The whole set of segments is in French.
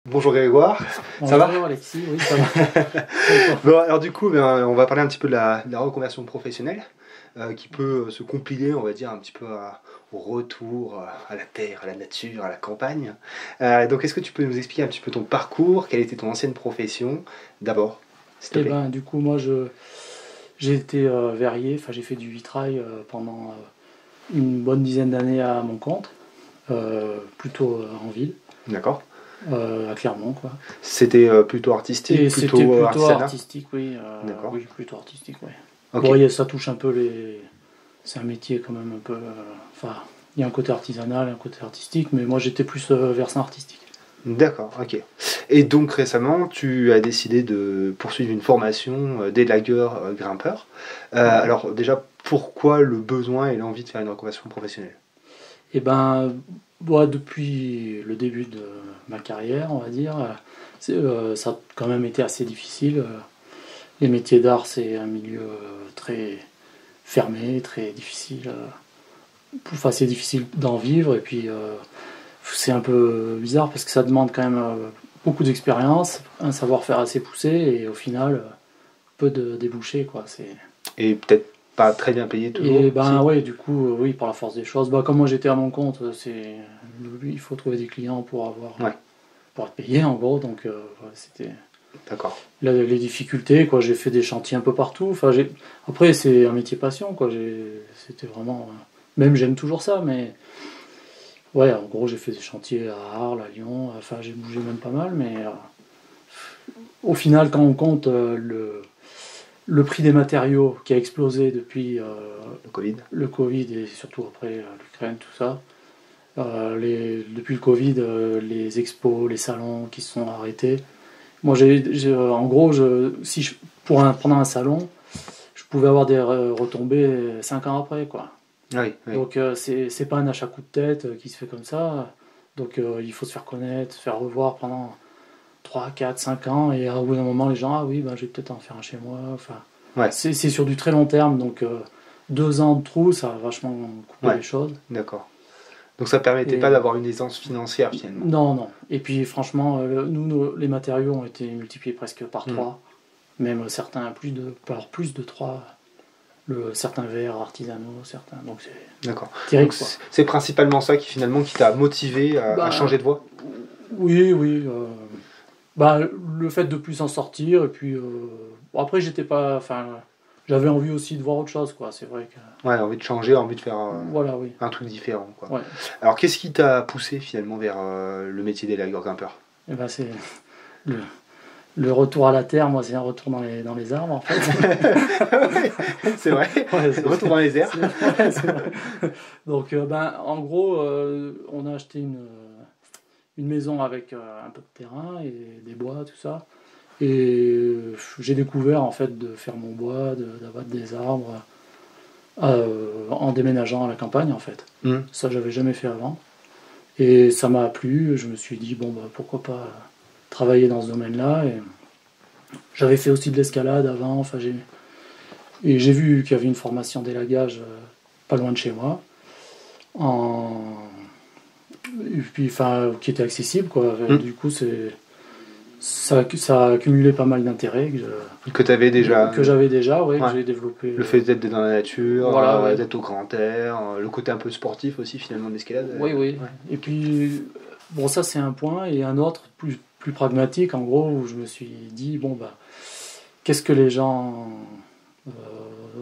Bonjour Grégoire, ça va? Bonjour Alexis, oui ça va. Bon, alors du coup, on va parler un petit peu de la reconversion professionnelle qui peut se compiler, on va dire, un petit peu au retour à la terre, à la nature, à la campagne. Donc est-ce que tu peux nous expliquer un petit peu ton parcours, quelle était ton ancienne profession d'abord, s'il te Et plaît? ben du coup moi j'ai été verrier, enfin j'ai fait du vitrail pendant une bonne dizaine d'années à mon compte, plutôt en ville, D'accord. à Clermont quoi. C'était plutôt artistique, Et c'était plutôt plutôt artisanat? artistique, oui, D'accord. oui plutôt artistique, oui. Ok. Bon ça touche un peu les. C'est un métier quand même un peu. Enfin, il y a un côté artisanal, un côté artistique, mais moi j'étais plus versant artistique. D'accord, ok. Et donc récemment, tu as décidé de poursuivre une formation d'élagueur grimpeur. Ouais. Alors déjà, pourquoi le besoin et l'envie de faire une reconversion professionnelle? Et ben, moi, depuis le début de ma carrière, on va dire, ça a quand même été assez difficile. Les métiers d'art, c'est un milieu très fermé, très difficile. Enfin, c'est difficile d'en vivre, et puis c'est un peu bizarre parce que ça demande quand même beaucoup d'expérience, un savoir-faire assez poussé, et au final, peu de débouchés, quoi. Et peut-être pas très bien payé toujours, Et ben si? ouais, du coup, oui, par la force des choses. Bah, comme moi j'étais à mon compte, il faut trouver des clients Ouais, pour être payé en gros. Donc ouais, c'était d'accord. les difficultés, quoi. J'ai fait des chantiers un peu partout. Enfin, après c'est un métier passion, quoi. C'était vraiment, même j'aime toujours ça, mais ouais, en gros j'ai fait des chantiers à Arles, à Lyon. Enfin, j'ai bougé même pas mal, mais au final, quand on compte le prix des matériaux qui a explosé depuis Le Covid? le Covid et surtout après l'Ukraine, tout ça. Depuis le Covid, les expos, les salons qui se sont arrêtés. Moi, en gros, pendant un salon, je pouvais avoir des retombées 5 ans après, quoi. Oui, oui. Donc, c'est pas un achat coup de tête qui se fait comme ça. Donc, il faut se faire connaître, se faire revoir pendant 3 4 5 ans. Et au bout d'un moment, les gens, ah oui, ben, je vais peut-être en faire un chez moi. Enfin, Ouais, c'est sur du très long terme. Donc, 2 ans de trou, ça a vachement coupé ouais, les choses. d'accord. Donc ça permettait pas Et d'avoir une aisance financière finalement. non, non. Et puis franchement, les matériaux ont été multipliés presque par Hmm, 3. Même certains plus de 3. Certains verres artisanaux, certains. Donc c'est d'accord. Donc terrible, quoi. c'est principalement ça qui finalement qui t'a motivé à Bah changer de voie? oui, oui. Bah, le fait de plus en sortir, et puis bon, après j'étais pas. Enfin, j'avais envie aussi de voir autre chose, quoi. C'est vrai que. Ouais, envie de changer, envie de faire Voilà, oui. un truc différent, quoi. Ouais. Alors qu'est-ce qui t'a poussé finalement vers le métier d'élagueur grimpeur? Et ben c'est le, le retour à la terre, moi c'est un retour dans les arbres en fait. C'est vrai, Ouais, retour dans les airs. ouais, c'est vrai. Donc, ben, en gros, on a acheté une maison avec un peu de terrain et des bois, tout ça. Et j'ai découvert en fait de faire mon bois, d'abattre des arbres en déménageant à la campagne en fait. Hmm, Ça, j'avais jamais fait avant. Et ça m'a plu. Je me suis dit, bon, bah, pourquoi pas travailler dans ce domaine-là. Et j'avais fait aussi de l'escalade avant. Enfin, et j'ai vu qu'il y avait une formation d'élagage pas loin de chez moi. En... Et puis, enfin, qui était accessible, quoi. hmm. Du coup, ça a accumulé pas mal d'intérêt Que t'avais déjà, que j'avais déjà, ouais, que ouais. j'ai développé. Le fait d'être dans la nature, Voilà, ouais. d'être au grand air, le côté un peu sportif aussi finalement de l'escalade. Oui, oui. Ouais. Et puis, bon, ça c'est un point. Et un autre, plus pragmatique, en gros, où je me suis dit, bon, bah, qu'est-ce que les gens.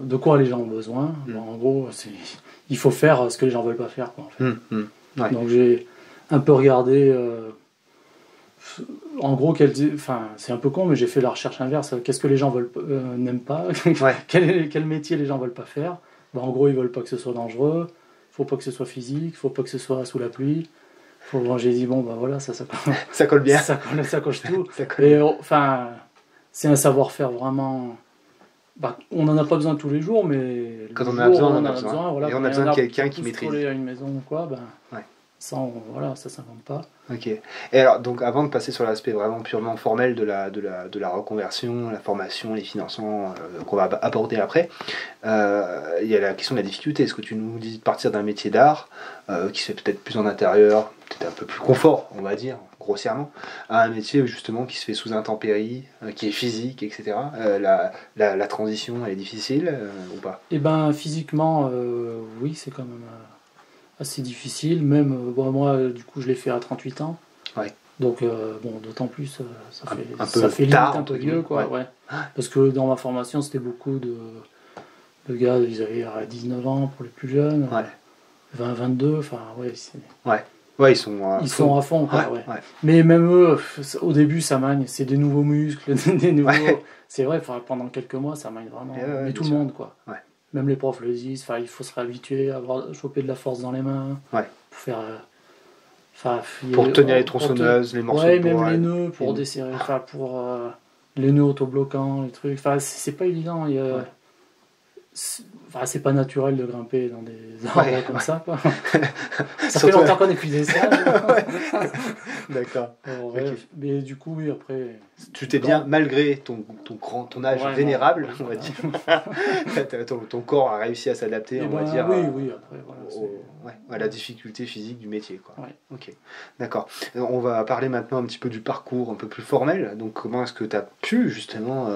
De quoi les gens ont besoin. Mm. Bon, en gros, il faut faire ce que les gens veulent pas faire, quoi, en fait. Ouais. Donc j'ai un peu regardé. En gros, enfin, c'est un peu con, mais j'ai fait la recherche inverse. Qu'est-ce que les gens n'aiment pas? Ouais. Quel métier les gens veulent pas faire? Ben, en gros, ils veulent pas que ce soit dangereux. Faut pas que ce soit physique. Faut pas que ce soit sous la pluie. Bon, j'ai dit bon, bah voilà, Ça colle bien. ça coche tout. Ça colle Et bien. enfin, c'est un savoir-faire vraiment. Bah, on n'en a pas besoin tous les jours, mais Quand le on en a jour besoin, où on on en a en a besoin. besoin, voilà, Et on quand a il y besoin en de a quelqu'un qui tous maîtrise. collés à une maison ou quoi, ben, Ouais. Voilà, ça s'invente pas. Ok. Et alors, donc, avant de passer sur l'aspect vraiment purement formel de la reconversion, la formation, les financements qu'on va aborder après, il y a la question de la difficulté. Est-ce que tu nous dis de partir d'un métier d'art qui se fait peut-être plus en intérieur, peut-être un peu plus confort, on va dire, grossièrement, à un métier justement qui se fait sous intempéries, qui est physique, etc. La transition, elle est difficile ou pas? Et ben physiquement, oui, c'est quand même assez difficile. Même bon, moi, du coup, je l'ai fait à 38 ans. Ouais. Donc, bon, d'autant plus, Un ça peu fait limite tard, un peu vieux, quoi. Ouais. Parce que dans ma formation, c'était beaucoup de gars, ils avaient 19 ans pour les plus jeunes, 20, 22, enfin, ouais. Ouais, ils sont Ils sont à fond, quoi, ouais. Ouais. Mais même eux, au début, ça magne. C'est des nouveaux muscles, des nouveaux... Ouais. C'est vrai, pendant quelques mois, ça magne vraiment. Ouais, Mais tout le sûr. monde, quoi. Ouais. Même les profs le disent, il faut se réhabituer à choper de la force dans les mains. Ouais. Pour faire... Pour tenir les tronçonneuses, les morceaux ouais, de bois. même les nœuds pour desserrer, pour les nœuds autobloquants, les trucs. Enfin, c'est pas évident. C'est pas naturel de grimper dans des arbres comme ça, quoi. Ça fait longtemps qu'on épuisé ça. D'accord. Okay. Mais du coup, oui, après. Tu t'es bien, malgré ton âge vénérable, on va dire, ton corps a réussi à s'adapter, on va dire, oui, après, voilà, à la difficulté physique du métier, quoi. Ouais. Ok, d'accord. On va parler maintenant un petit peu du parcours un peu plus formel. Donc, comment est-ce que tu as pu, justement,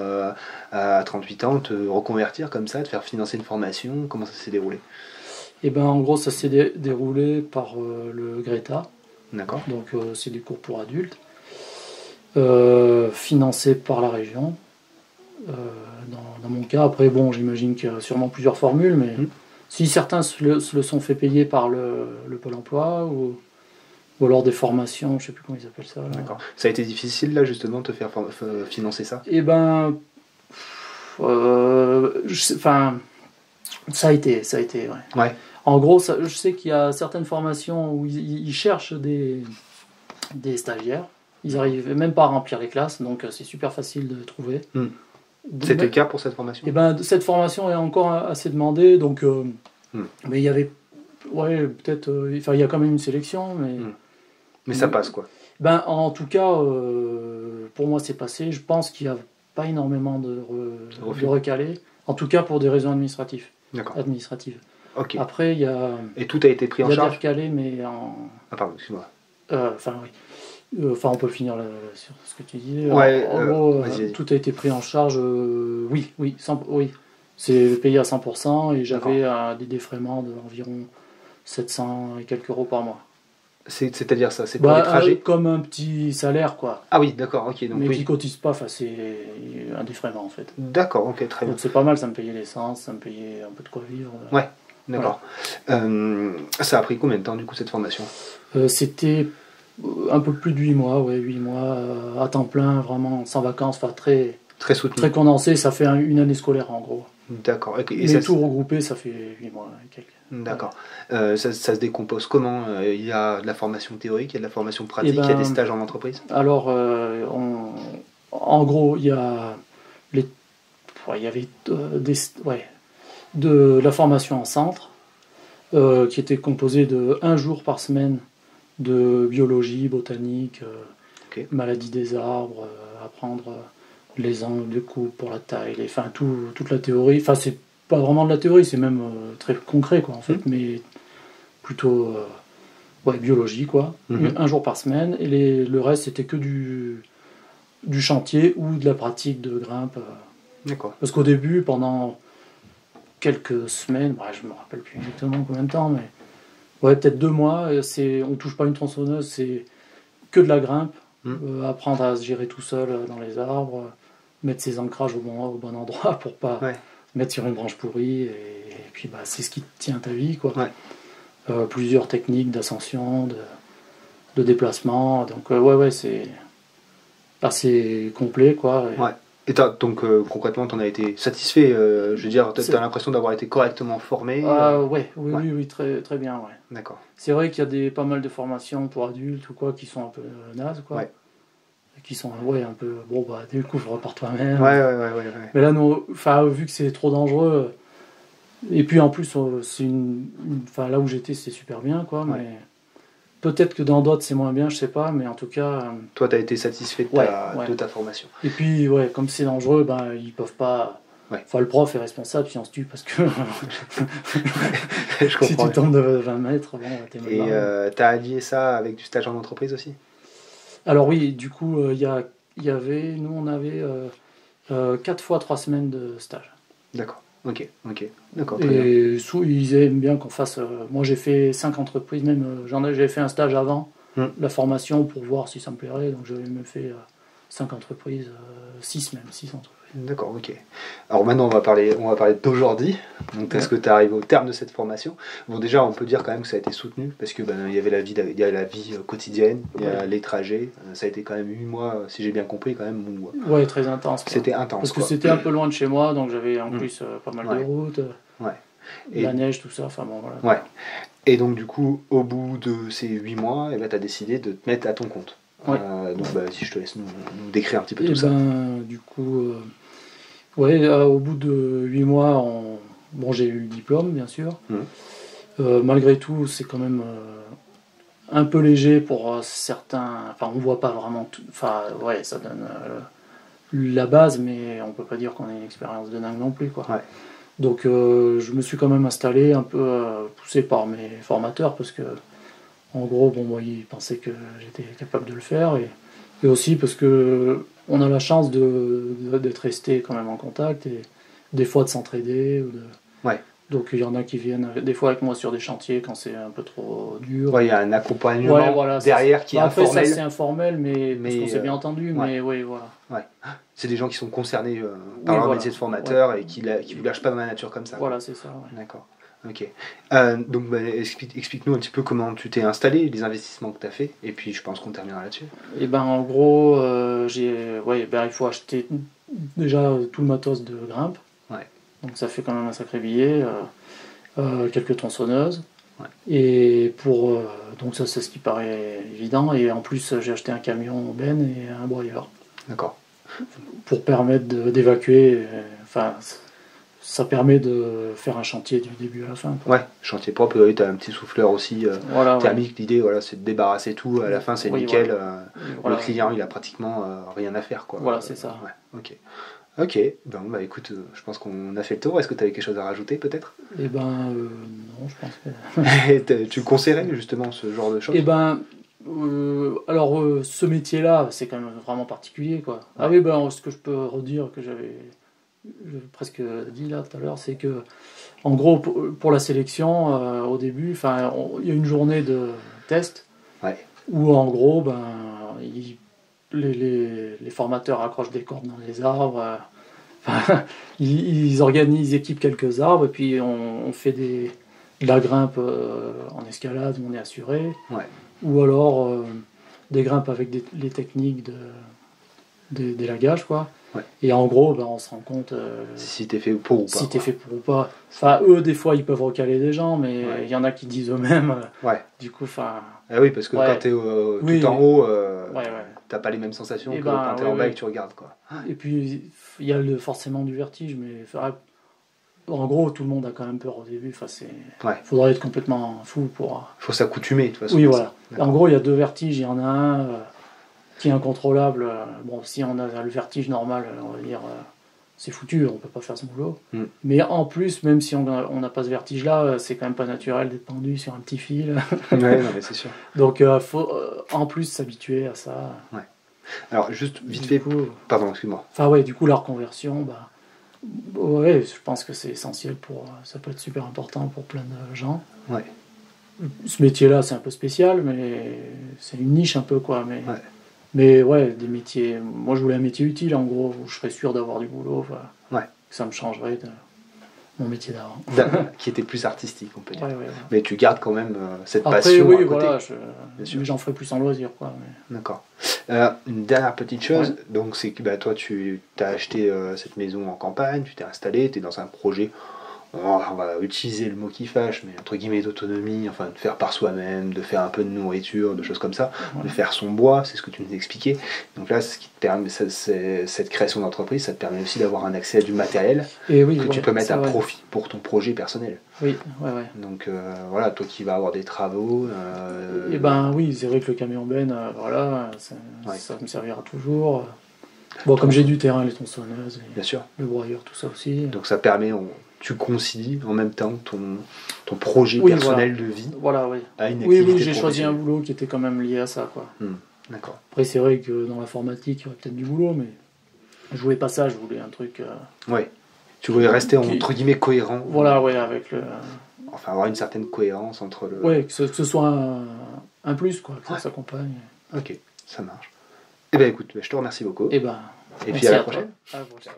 à 38 ans, te reconvertir comme ça, te faire financer une formation? Comment ça s'est déroulé? Et ben, en gros, ça s'est déroulé par le Greta. D'accord. Donc, c'est des cours pour adultes, financés par la région. Dans mon cas, après, bon, j'imagine qu'il y a sûrement plusieurs formules, mais si certains se le sont fait payer par le Pôle emploi ou alors des formations, je sais plus comment ils appellent ça. Là. D'accord. Ça a été difficile, là, justement, de te faire financer ça? Eh ben, ça a été, ouais. En gros, je sais qu'il y a certaines formations où ils cherchent des stagiaires. Ils n'arrivent même pas à remplir les classes, donc c'est super facile de trouver. C'était le cas pour cette formation? Eh ben, cette formation est encore assez demandée, donc. Mais il y avait, peut-être, il y a quand même une sélection, mais ça passe, quoi. Ben, en tout cas, pour moi, c'est passé. Je pense qu'il n'y a pas énormément de recalés, en tout cas pour des raisons administratives. Okay. Après, il y a. Et tout a été pris en charge? Il y a des recalés, mais en. Ah, pardon, excuse-moi. On peut finir sur ce que tu disais. Ouais, en gros, tout a été pris en charge. Oui. C'est payé à 100% et j'avais des défraiements d'environ 700 et quelques euros par mois. C'est-à-dire ça, c'est pour les trajets? Comme un petit salaire, quoi. Ah oui, d'accord, ok. Donc, mais qui ne cotise pas, c'est un défraiement en fait. D'accord, ok, très bien. Donc c'est pas mal, ça me payait l'essence, ça me payait un peu de quoi vivre. Ouais, d'accord. Voilà. Ça a pris combien de temps du coup cette formation? C'était un peu plus de 8 mois, 8 mois à temps plein, vraiment sans vacances, très soutenu. Très condensé, ça fait une année scolaire en gros. D'accord. Et ça, tout regroupé, ça fait 8 mois et quelques. D'accord. Ça se décompose comment? Il y a de la formation théorique, il y a de la formation pratique, il y a des stages en entreprise? Alors, en gros, il y avait de la formation en centre, qui était composée de 1 jour par semaine de biologie, botanique, maladie des arbres, apprendre les angles de coupe pour la taille, toute la théorie. Enfin, c'est pas vraiment de la théorie, c'est même très concret, quoi, en fait, mais plutôt biologie, quoi. 1 jour par semaine, et le reste, c'était que du chantier ou de la pratique de grimpe. D'accord. Parce qu'au début, pendant quelques semaines, je me rappelle plus exactement combien de temps, mais peut-être 2 mois, on touche pas une tronçonneuse, c'est que de la grimpe, apprendre à se gérer tout seul dans les arbres, mettre ses ancrages au bon endroit pour pas mettre sur une branche pourrie, et puis c'est ce qui tient ta vie, quoi. Plusieurs techniques d'ascension, de déplacement, donc c'est assez complet, quoi. Et donc concrètement, tu en as été satisfait, je veux dire, tu as l'impression d'avoir été correctement formé? Oui, très, très bien, ouais. D'accord. C'est vrai qu'il y a pas mal de formations pour adultes ou quoi qui sont un peu nazes, quoi. Qui sont un peu découvre par toi-même. Mais là, vu que c'est trop dangereux, et puis en plus, c'est là où j'étais, c'est super bien, quoi. Mais peut-être que dans d'autres c'est moins bien, je sais pas, mais en tout cas. Toi, tu as été satisfait de ta formation. Et puis, ouais, comme c'est dangereux, ben, ils peuvent pas. Ouais. Enfin, le prof est responsable si on se tue parce que Je comprends. si tu tombes de 20 mètres, bon, t'es mal. Et tu as allié ça avec du stage en entreprise aussi? Alors, oui, du coup, nous on avait 4 fois 3 semaines de stage. D'accord, ok, d'accord. Et ils aiment bien qu'on fasse. Moi, j'ai fait 5 entreprises, même j'avais fait un stage avant la formation pour voir si ça me plairait, donc j'avais même fait 5 entreprises, 6 entreprises. D'accord, ok. Alors maintenant, on va parler d'aujourd'hui. Donc, est-ce que tu arrives au terme de cette formation? Bon, déjà, on peut dire quand même que ça a été soutenu parce que il y avait il y a la vie quotidienne, il y a les trajets. Ça a été quand même 8 mois, si j'ai bien compris, quand même. Ouais, très intense. C'était intense. Parce que c'était un peu loin de chez moi, donc j'avais en plus pas mal de routes, la neige, tout ça. Enfin bon, voilà. Ouais. Et donc, du coup, au bout de ces 8 mois, tu as décidé de te mettre à ton compte. Ouais. Donc, si je te laisse nous décrire un petit peu tout ça. Du coup, au bout de 8 mois, j'ai eu le diplôme, bien sûr. Malgré tout, c'est quand même un peu léger pour certains. Enfin, on voit pas vraiment tout. Enfin, ouais, ça donne la base, mais on peut pas dire qu'on a une expérience de dingue non plus, quoi. Ouais. Donc, je me suis quand même installé un peu poussé par mes formateurs parce que, en gros, moi, ils pensaient que j'étais capable de le faire et aussi parce que on a la chance d'être resté quand même en contact et des fois de s'entraider. Ouais. Donc il y en a qui viennent des fois avec moi sur des chantiers quand c'est un peu trop dur. Ouais, il y a un accompagnement derrière qui est informel. Après ça c'est informel, mais parce qu'on s'est bien entendu, mais oui, voilà. Ouais. C'est des gens qui sont concernés par leur métier de formateur et qui vous lâchent pas dans la nature comme ça. Voilà, c'est ça. Ouais. D'accord. Ok. Donc explique-nous un petit peu comment tu t'es installé, les investissements que tu as fait, et puis je pense qu'on terminera là-dessus. Et en gros, il faut acheter déjà tout le matos de grimpe. Ouais. Donc ça fait quand même un sacré billet. Quelques tronçonneuses. Ouais. Et donc ça c'est ce qui paraît évident. Et en plus j'ai acheté un camion benne et un broyeur. D'accord. Pour permettre d'évacuer. Ça permet de faire un chantier du début à la fin. Ouais, chantier propre, tu as un petit souffleur aussi thermique. L'idée, c'est de débarrasser tout. À la fin, c'est nickel. Le client, il a pratiquement rien à faire, quoi. Voilà, c'est ça. Ouais, ok. Écoute, je pense qu'on a fait le tour. Est-ce que tu avais quelque chose à rajouter, peut-être? Non, je pense que... Tu conseillerais, justement, ce genre de choses? Ce métier-là, c'est quand même vraiment particulier, quoi. Ah oui, ce que je peux redire, que j'avais presque dit là tout à l'heure, c'est que en gros pour la sélection au début, il y a une journée de test où en gros les formateurs accrochent des cordes dans les arbres, ils équipent quelques arbres et puis on fait de la grimpe en escalade où on est assuré, ou alors des grimpes avec les techniques d'élagage, quoi. Et en gros, on se rend compte si t'es fait pour ou pas. Si t'es fait pour ou pas. Enfin, eux, des fois, ils peuvent recaler des gens, mais il y en a qui disent eux-mêmes. Du coup, Ah oui, parce que quand t'es tout en haut, t'as pas les mêmes sensations que quand t'es en bas et que tu regardes, quoi. Et puis, il y a forcément du vertige, mais en gros, tout le monde a quand même peur au début. Faudrait être complètement fou pour. Faut s'accoutumer, de toute façon. Oui, voilà. En gros, il y a 2 vertiges. Il y en a un qui est incontrôlable. Si on a le vertige normal, on va dire, c'est foutu, on peut pas faire ce boulot. Mais en plus, même si on n'a pas ce vertige-là, c'est quand même pas naturel d'être pendu sur un petit fil. Ouais, non, mais c'est sûr. Donc, faut en plus s'habituer à ça. Ouais. Alors, juste vite fait. Pardon, excuse-moi. Du coup, la reconversion, je pense que c'est essentiel ça peut être super important pour plein de gens. Ouais. Ce métier-là, c'est un peu spécial, mais c'est une niche un peu, quoi. Mais des métiers. Moi, je voulais un métier utile, en gros, où je serais sûr d'avoir du boulot. Ça me changerait de mon métier d'avant. Qui était plus artistique, on peut dire. Ouais. Mais tu gardes quand même cette passion à côté. Voilà, mais j'en ferai plus en loisir, quoi. D'accord. Une dernière petite chose, donc c'est que toi, tu as acheté cette maison en campagne, tu t'es installé, tu es dans un projet, on va utiliser le mot qui fâche, mais entre guillemets d'autonomie, enfin de faire par soi-même, de faire un peu de nourriture, de choses comme ça, de faire son bois, c'est ce que tu nous expliquais. Donc là, ce qui te permet, cette création d'entreprise, ça te permet aussi d'avoir un accès à du matériel Et oui, que tu peux mettre à profit pour ton projet personnel. Oui. Donc voilà, toi qui vas avoir des travaux. Et ben oui, c'est vrai que le camion Ben, voilà, ça me servira toujours. Bon, comme j'ai du terrain, les tronçonneuses, Bien sûr. le broyeur, tout ça aussi. Donc ça permet, tu concilies en même temps ton projet personnel de vie à une activité Oui, j'ai choisi un boulot qui était quand même lié à ça, quoi. D'accord. Après, c'est vrai que dans l'informatique, il y aurait peut-être du boulot, mais je voulais pas ça, je voulais un truc... Ouais. Tu voulais rester entre guillemets cohérent. Voilà, avec le... Enfin, avoir une certaine cohérence entre le... Ouais, que ce soit un plus, quoi, que ça s'accompagne. Ok, ça marche. Eh bien écoute, je te remercie beaucoup. Et puis à la prochaine. À la prochaine.